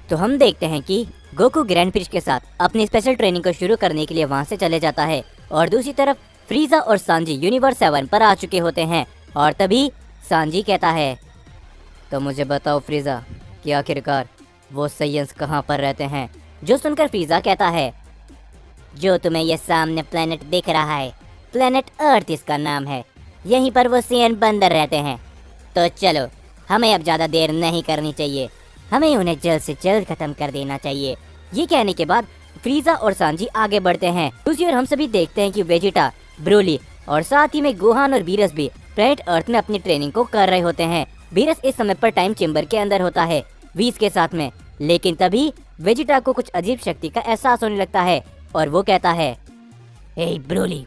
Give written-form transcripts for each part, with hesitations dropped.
तो हम देखते हैं कि गोकू ग्रैंड प्रिंस के साथ अपनी स्पेशल ट्रेनिंग को शुरू करने के लिए वहां से चले जाता है और दूसरी तरफ फ्रीजा और सांजी यूनिवर्स 7 पर आ चुके होते हैं। और तभी सांजी कहता है, तो मुझे बताओ फ्रीजा कि आखिरकार वो साइंस कहाँ पर रहते हैं। जो सुनकर फ्रीजा कहता है, जो तुम्हें ये सामने प्लेनेट दिख रहा है, प्लेनेट अर्थ इसका नाम है, यहीं पर वो सीएन बंदर रहते हैं। तो चलो, हमें अब ज़्यादा देर नहीं करनी चाहिए, हमें उन्हें जल्द से जल्द खत्म कर देना चाहिए। ये कहने के बाद फ्रीजा और सांजी आगे बढ़ते हैं। दूसरी ओर हम सभी देखते हैं कि वेजिटा, ब्रोली और साथ ही में गोहान और बीरस भी प्लेनेट अर्थ में अपनी ट्रेनिंग को कर रहे होते हैं। बीरस इस समय पर टाइम चेंबर के अंदर होता है वीस के साथ में, लेकिन तभी वेजिटा को कुछ अजीब शक्ति का एहसास होने लगता है और वो कहता है, हे ब्रोली,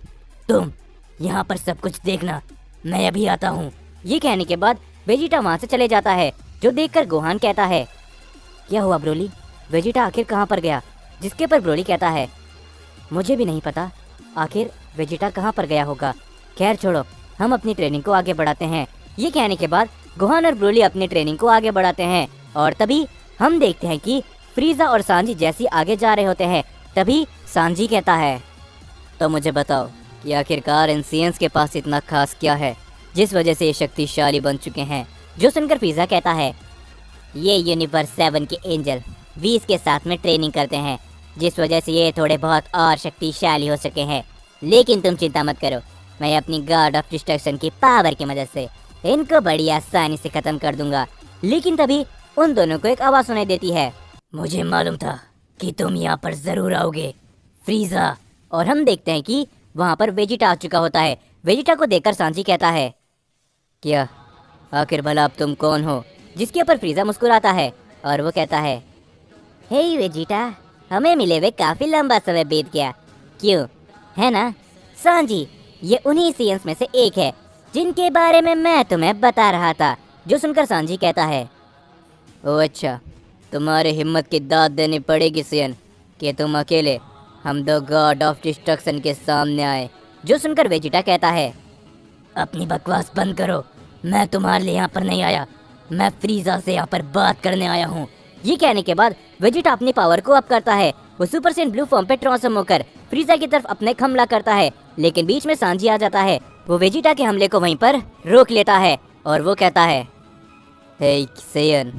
तुम यहाँ पर सब कुछ देखना, मैं अभी आता हूँ। ये कहने के बाद वेजिटा वहाँ से चले जाता है, जो देखकर गोहान कहता है, क्या हुआ ब्रोली, वेजिटा आखिर कहाँ पर गया। जिसके पर ब्रोली कहता है, मुझे भी नहीं पता आखिर वेजिटा कहाँ पर गया होगा, खैर छोड़ो, हम अपनी ट्रेनिंग को आगे बढ़ाते हैं। ये कहने के बाद गोहान और ब्रोली अपनी ट्रेनिंग को आगे बढ़ाते हैं और तभी हम देखते हैं कि फ्रीजा और सांजी जैसे आगे जा रहे होते हैं तभी सांजी कहता है, तो मुझे बताओ कि आखिरकार एनसीएंस के पास इतना खास क्या है जिस वजह से ये शक्तिशाली बन चुके हैं। जो सुनकर फ्रीजा कहता है, ये यूनिवर्स 7 के एंजल 20 के साथ में ट्रेनिंग करते हैं, जिस वजह से ये थोड़े बहुत और शक्तिशाली हो सके हैं। लेकिन तुम चिंता मत करो, मैं अपनी गॉड ऑफ डिस्ट्रक्शन की पावर की मदद से इनको बड़ी आसानी से खत्म कर दूंगा। लेकिन तभी उन दोनों को एक आवाज़ सुनाई देती है, मुझे मालूम था कि तुम यहाँ पर जरूर आओगे फ्रीजा। और हम देखते हैं कि वहाँ पर वेजिटा आ चुका होता है। वेजिटा को देखकर सांजी कहता है, क्या आखिर भला अब तुम कौन हो। जिसके ऊपर फ्रीजा मुस्कुराता है और वो कहता है, हे वेजिटा, हमें मिले हुए काफी लंबा समय बीत गया, क्यों है ना सांजी। ये उन्हीं सीएंस में से एक है जिनके बारे में मैं तुम्हें बता रहा था। जो सुनकर सांजी कहता है, ओ अच्छा, तुम्हारे हिम्मत की दाद देनी पड़ेगी सीएन कि तुम अकेले हम दो गॉड ऑफ डिस्ट्रक्शन के सामने आए। जो सुनकर वेजिटा कहता है, अपनी बकवास बंद करो, मैं तुम्हारे लिए यहाँ पर नहीं आया, मैं फ्रीजा से यहाँ पर बात करने आया हूँ। ये कहने के बाद वेजिटा अपनी पावर को अप करता है। वो सुपर सेंट ब्लू फॉर्म पे ट्रांसफॉर्म होकर फ्रीजा की तरफ अपने हमला करता है, लेकिन बीच में सांजी आ जाता है। वो वेजिटा के हमले को वहीं पर रोक लेता है और वो कहता है, हे सेयन,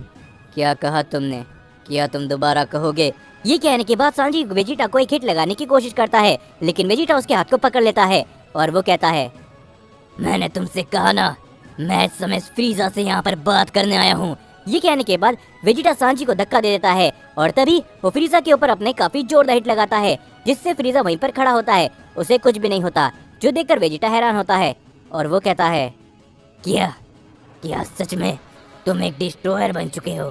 क्या कहा तुमने, क्या तुम दोबारा कहोगे। ये कहने के बाद सांजी वेजिटा को एक हिट लगाने की कोशिश करता है, लेकिन वेजिटा उसके हाथ को पकड़ लेता है और वो कहता है, मैंने तुमसे कहा ना, मैं इस समय फ्रीजा से यहाँ पर बात करने आया हूँ। ये कहने के बाद वेजिटा सांजी को धक्का दे देता है और तभी वो फ्रीजा के ऊपर अपने काफी जोरदार हिट लगाता है, जिससे फ्रीजा वहीं पर खड़ा होता है, उसे कुछ भी नहीं होता। जो देखकर वेजिटा हैरान होता है और वो कहता है, क्या सच में तुम एक डिस्ट्रॉयर बन चुके हो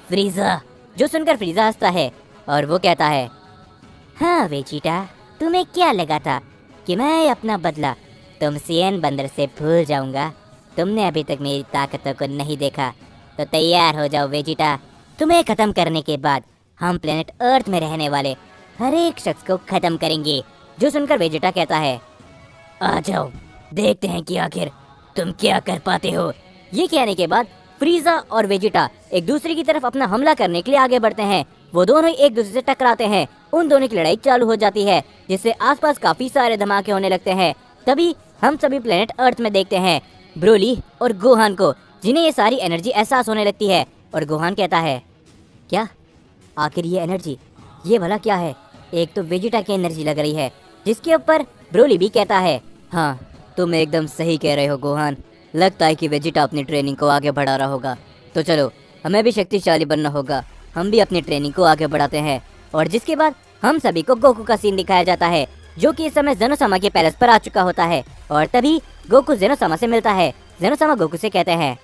फ्रीजा। जो सुनकर फ्रीजा हंसता है और वो कहता है, हाँ वेजिटा, तुम्हें क्या लगा था कि मैं अपना बदला तुम सीएन बंदर से भूल जाऊंगा। तुमने अभी तक मेरी ताकतों को नहीं देखा, तो तैयार हो जाओ वेजिटा। तुम्हें खत्म करने के बाद हम प्लेनेट अर्थ में रहने वाले हर एक शख्स को खत्म करेंगे। जो सुनकर वेजिटा कहता है, आ जाओ, देखते हैं कि आखिर तुम क्या कर पाते हो। ये कहने के बाद फ्रीजा और वेजिटा एक दूसरे की तरफ अपना हमला करने के लिए आगे बढ़ते हैं। वो दोनों एक दूसरे से टकराते हैं, उन दोनों की लड़ाई चालू हो जाती है, जिससे आसपास काफी सारे धमाके होने लगते हैं। तभी हम सभी प्लेनेट अर्थ में देखते हैं ब्रोली और गोहान को, जिन्हें ये सारी एनर्जी एहसास होने लगती है। और गोहान कहता है, क्या आखिर ये एनर्जी, ये भला क्या है। एक तो वेजिटा की एनर्जी लग रही है। जिसके ऊपर ब्रोली भी कहता है, हाँ तुम एकदम सही कह रहे हो गोहान, लगता है कि वेजिटा अपनी ट्रेनिंग को आगे बढ़ा रहा होगा। तो चलो, हमें भी शक्तिशाली बनना होगा, हम भी अपनी ट्रेनिंग को आगे बढ़ाते हैं। और जिसके बाद हम सभी को गोकू का सीन दिखाया जाता है, जो कि इस समय जेनोसामा के पैलेस पर आ चुका होता है। और तभी गोकू जेनोसामा से मिलता है। जेनोसामा गोकू से कहते हैं,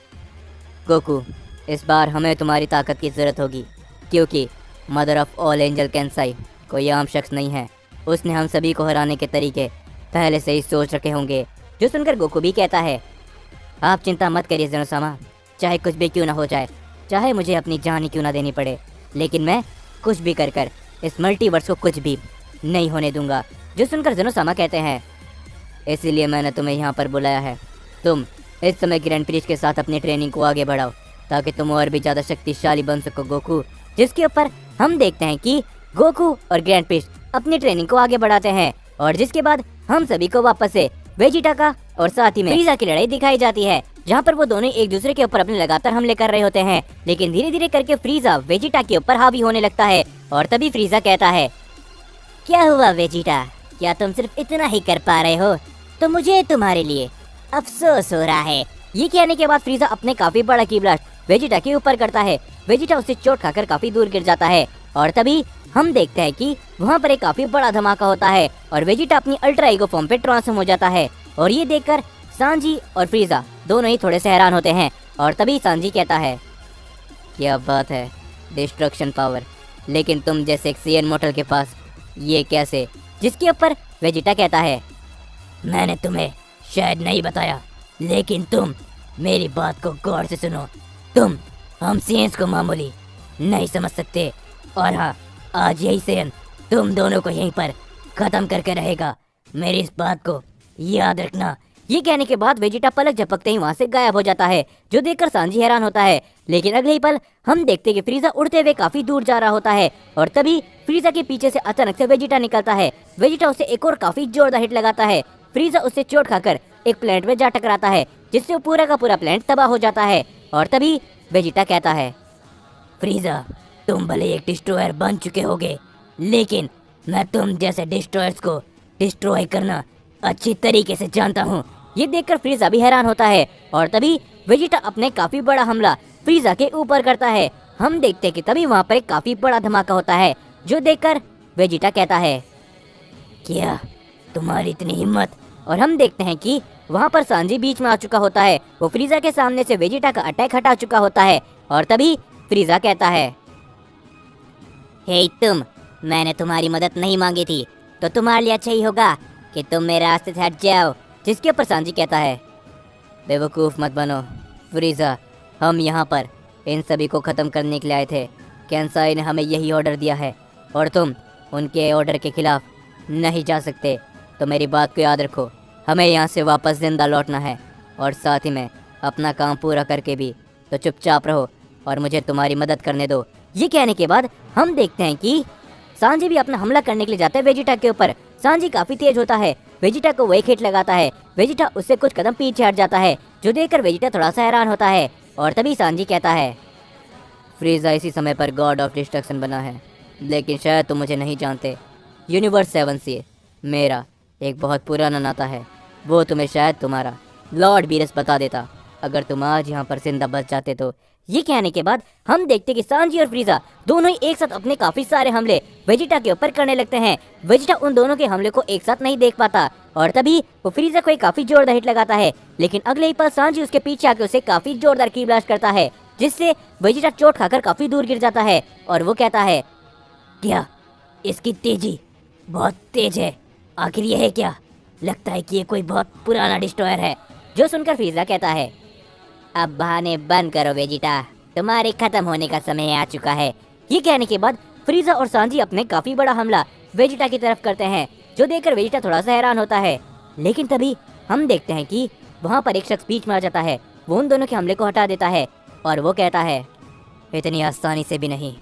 गोकू, इस बार हमें तुम्हारी ताकत की जरूरत होगी, क्योंकि मदर ऑफ ऑल एंजल कैंसाई कोई आम शख्स नहीं है, उसने हम सभी को हराने के तरीके पहले से ही सोच रखे होंगे। जो सुनकर गोकू भी कहता है, आप चिंता मत करिए जेनोसामा, चाहे कुछ भी क्यों ना हो जाए, चाहे मुझे अपनी जान ही क्यों ना देनी पड़े, लेकिन मैं कुछ भी कर इस मल्टीवर्स को कुछ भी नहीं होने दूंगा। जो सुनकर जेनोसामा कहते हैं, इसीलिए मैंने तुम्हें यहाँ पर बुलाया है। तुम इस समय ग्रैंड प्रिंस के साथ अपनी ट्रेनिंग को आगे बढ़ाओ, ताकि तुम और भी ज़्यादा शक्तिशाली बन सको गोकू। जिसके ऊपर हम देखते हैं कि गोकू और ग्रैंड प्रिस्ट अपनी ट्रेनिंग को आगे बढ़ाते हैं और जिसके बाद हम सभी को वापस से वेजिटा का और साथ ही में फ्रीजा की लड़ाई दिखाई जाती है, जहाँ पर वो दोनों एक दूसरे के ऊपर अपने लगातार हमले कर रहे होते हैं। लेकिन धीरे धीरे करके फ्रीजा वेजिटा के ऊपर हावी होने लगता है और तभी फ्रीजा कहता है, क्या हुआ वेजिटा, क्या तुम सिर्फ इतना ही कर पा रहे हो? तो मुझे तुम्हारे लिए अफसोस हो रहा है। ये कहने के बाद फ्रीजा अपने काफी बड़ा की ब्लास्ट वेजिटा के ऊपर करता है। वेजिटा उससे चोट खाकर काफी दूर गिर जाता है और तभी हम देखते हैं कि वहाँ पर एक काफी बड़ा धमाका होता है और वेजिटा अपनी अल्ट्रा ईगो फॉर्म पे ट्रांसफॉर्म हो जाता है। और ये देखकर सांजी और फ्रीजा दोनों ही थोड़े से हैरान होते हैं और तभी सांजी कहता है, क्या बात है, डिस्ट्रक्शन पावर, लेकिन तुम जैसे एक सीएन मोटल के पास ये कैसे? जिसके ऊपर वेजिटा कहता है, मैंने तुम्हें शायद नहीं बताया, लेकिन तुम मेरी बात को गौर से सुनो। तुम हम सीएंस को मामूली नहीं समझ सकते और हाँ, आज यही सीएन तुम दोनों को यहीं पर खत्म करके रहेगा, मेरी इस बात को याद रखना। ये कहने के बाद वेजिटा पलक झपकते ही वहाँ से गायब हो जाता है, जो देखकर सांजी हैरान होता है। लेकिन अगले ही पल हम देखते कि फ्रीजा उड़ते हुए काफी दूर जा रहा होता है और तभी फ्रीजा के पीछे से अचानक से वेजिटा निकलता है। वेजिटा उसे एक और काफी जोरदार हिट लगाता है। फ्रीजा उससे चोट खाकर एक प्लेनेट में जा टकराता है, जिससे वो पूरा का पूरा प्लेनेट तबाह हो जाता है। और तभी वेजिटा कहता है, फ्रीजा तुम भले एक डिस्ट्रॉयर बन चुके होगे, लेकिन मैं तुम जैसे डिस्ट्रॉयर्स को डिस्ट्रॉय करना अच्छी तरीके से जानता हूँ। ये देखकर फ्रीजा भी हैरान होता है और तभी वेजिटा अपने काफी बड़ा हमला फ्रीजा के ऊपर करता है। हम देखते कि तभी वहाँ पर एक काफी बड़ा धमाका होता है, जो देखकर वेजिटा कहता है, क्या तुम्हारी इतनी हिम्मत? और हम देखते हैं कि वहाँ पर सांजी बीच में आ चुका होता है। वो फ्रीजा के सामने से वेजिटा का अटैक हटा चुका होता है और तभी फ्रीजा कहता है, हे तुम, मैंने तुम्हारी मदद नहीं मांगी थी, तो तुम्हारे लिए अच्छा ही होगा कि तुम मेरे रास्ते से हट जाओ। जिसके ऊपर सांजी कहता है, बेवकूफ़ मत बनो फ्रीजा, हम यहाँ पर इन सभी को ख़त्म करने के लिए आए थे। कैंसाई ने हमें यही ऑर्डर दिया है और तुम उनके ऑर्डर के खिलाफ नहीं जा सकते। तो मेरी बात को याद रखो, हमें यहाँ से वापस ज़िंदा लौटना है और साथ ही में अपना काम पूरा करके भी तो चुपचाप रहो और मुझे तुम्हारी मदद करने दो। ये कहने के बाद हम देखते हैं कि सांजी भी अपना हमला करने के लिए जाता है वेजिटा के ऊपर। सांजी काफी तेज होता है, वेजिटा को वो एक हिट लगाता है। वेजिटा उससे कुछ कदम पीछे हट जाता है, जो देखकर वेजिटा थोड़ा सा हैरान होता है और तभी सांजी कहता है, फ्रीजा इसी समय पर गॉड ऑफ डिस्ट्रक्शन बना है, लेकिन शायद तुम मुझे नहीं जानते। यूनिवर्स 7 से मेरा एक बहुत पुराना नाता है, वो तुम्हें शायद तुम्हारा लॉर्ड बीरस बता देता अगर तुम आज यहाँ पर जिंदा बच जाते तो। ये कहने के बाद हम देखते कि सांजी और फ्रीजा दोनों ही एक साथ अपने काफी सारे हमले वेजिटा के ऊपर करने लगते हैं। वेजिटा उन दोनों के हमले को एक साथ नहीं देख पाता और तभी वो फ्रीजा को एक काफी जोरदार हिट लगाता है, लेकिन अगले ही पल सांजी उसके पीछे आके उसे काफी जोरदार की ब्लास्ट करता है, जिससे वेजिटा चोट खाकर काफी दूर गिर जाता है। और वो कहता है, क्या इसकी तेजी बहुत तेज है? आखिर ये है क्या? लगता है कि ये कोई बहुत पुराना डिस्ट्रॉयर है। जो सुनकर फ्रीजा कहता है, अब बहाने बंद करो वेजिटा, तुम्हारे खत्म होने का समय आ चुका है। ये कहने के बाद फ्रीजा और सांजी अपने काफी बड़ा हमला वेजिटा की तरफ करते हैं, जो देखकर वेजिटा थोड़ा सा हैरान होता है। लेकिन तभी हम देखते हैं कि वहाँ पर एक शख्स बीच में आ जाता है, वो उन दोनों के हमले को हटा देता है और वो कहता है, इतनी आसानी से भी नहीं,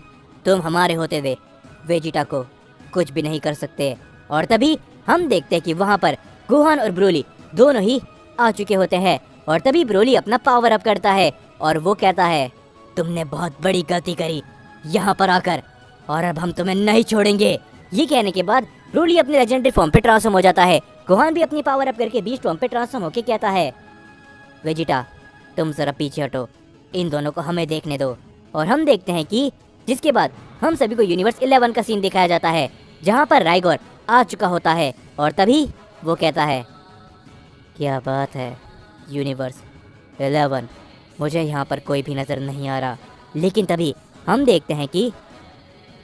तुम हमारे होते हुए वेजिटा को कुछ भी नहीं कर सकते। और तभी हम देखते हैं कि वहाँ पर गोहान और ब्रोली दोनों ही आ चुके होते हैं और तभी ब्रोली अपना पावर अप करता है और वो कहता है, तुमने बहुत बड़ी गलती करी यहाँ पर आकर और अब हम तुम्हें नहीं छोड़ेंगे। ये कहने के बाद ब्रोली अपने लेजेंडरी फॉर्म पे ट्रांसफॉर्म हो जाता है। गोहान भी अपनी पावर अप करके बीस्ट फॉर्म पे ट्रांसफॉर्म होकर कहता है, वेजिटा तुम जरा पीछे हटो, इन दोनों को हमें देखने दो। और हम देखते हैं कि जिसके बाद हम सभी को यूनिवर्स 11 का सीन दिखाया जाता है, जहाँ पर राइगोर आ चुका होता है और तभी वो कहता है, क्या बात है यूनिवर्स 11, मुझे यहाँ पर कोई भी नज़र नहीं आ रहा। लेकिन तभी हम देखते हैं कि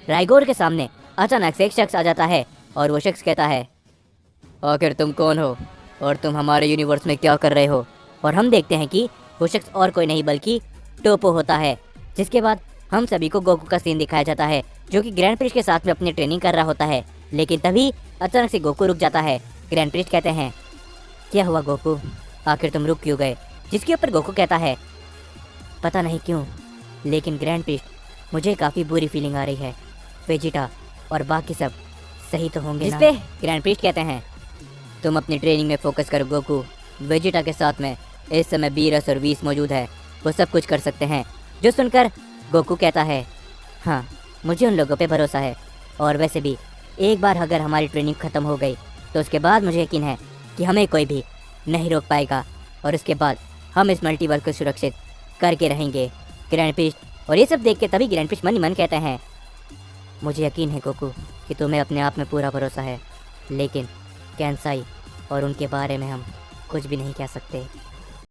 राइगोर के सामने अचानक से एक शख्स आ जाता है और वो शख्स कहता है, आखिर तुम कौन हो और तुम हमारे यूनिवर्स में क्या कर रहे हो? और हम देखते हैं कि वो शख्स और कोई नहीं बल्कि टोपो होता है। जिसके बाद हम सभी को गोकू का सीन दिखाया जाता है, जो कि ग्रैंड प्रिस्ट के साथ में अपनी ट्रेनिंग कर रहा होता है। लेकिन तभी अचानक से गोकू रुक जाता है। ग्रैंड प्रिस्ट कहते हैं, क्या हुआ गोकू, आखिर तुम रुक क्यों गए? जिसके ऊपर गोकू कहता है, पता नहीं क्यों, लेकिन ग्रैंड प्रिस्ट मुझे काफ़ी बुरी फीलिंग आ रही है। वेजिटा और बाकी सब सही तो होंगे ना? जिसपे ग्रैंड प्रीस्ट कहते हैं, तुम अपनी ट्रेनिंग में फोकस करो गोकू। वेजिटा के साथ में इस समय बीरस और वीस मौजूद है, वो सब कुछ कर सकते हैं। जो सुनकर गोकू कहता है, हाँ मुझे उन लोगों पे भरोसा है। और वैसे भी एक बार अगर हमारी ट्रेनिंग ख़त्म हो गई तो उसके बाद मुझे यकीन है कि हमें कोई भी नहीं रोक पाएगा और उसके बाद हम इस मल्टीवर्स को सुरक्षित करके रहेंगे। ग्रैंड प्रीस्ट और ये सब देख के तभी ग्रैंड प्रीस्ट मन ही मन कहते हैं, मुझे यकीन है गोकू कि तुम्हें अपने आप में पूरा भरोसा है, लेकिन कैंसाई और उनके बारे में हम कुछ भी नहीं कह सकते।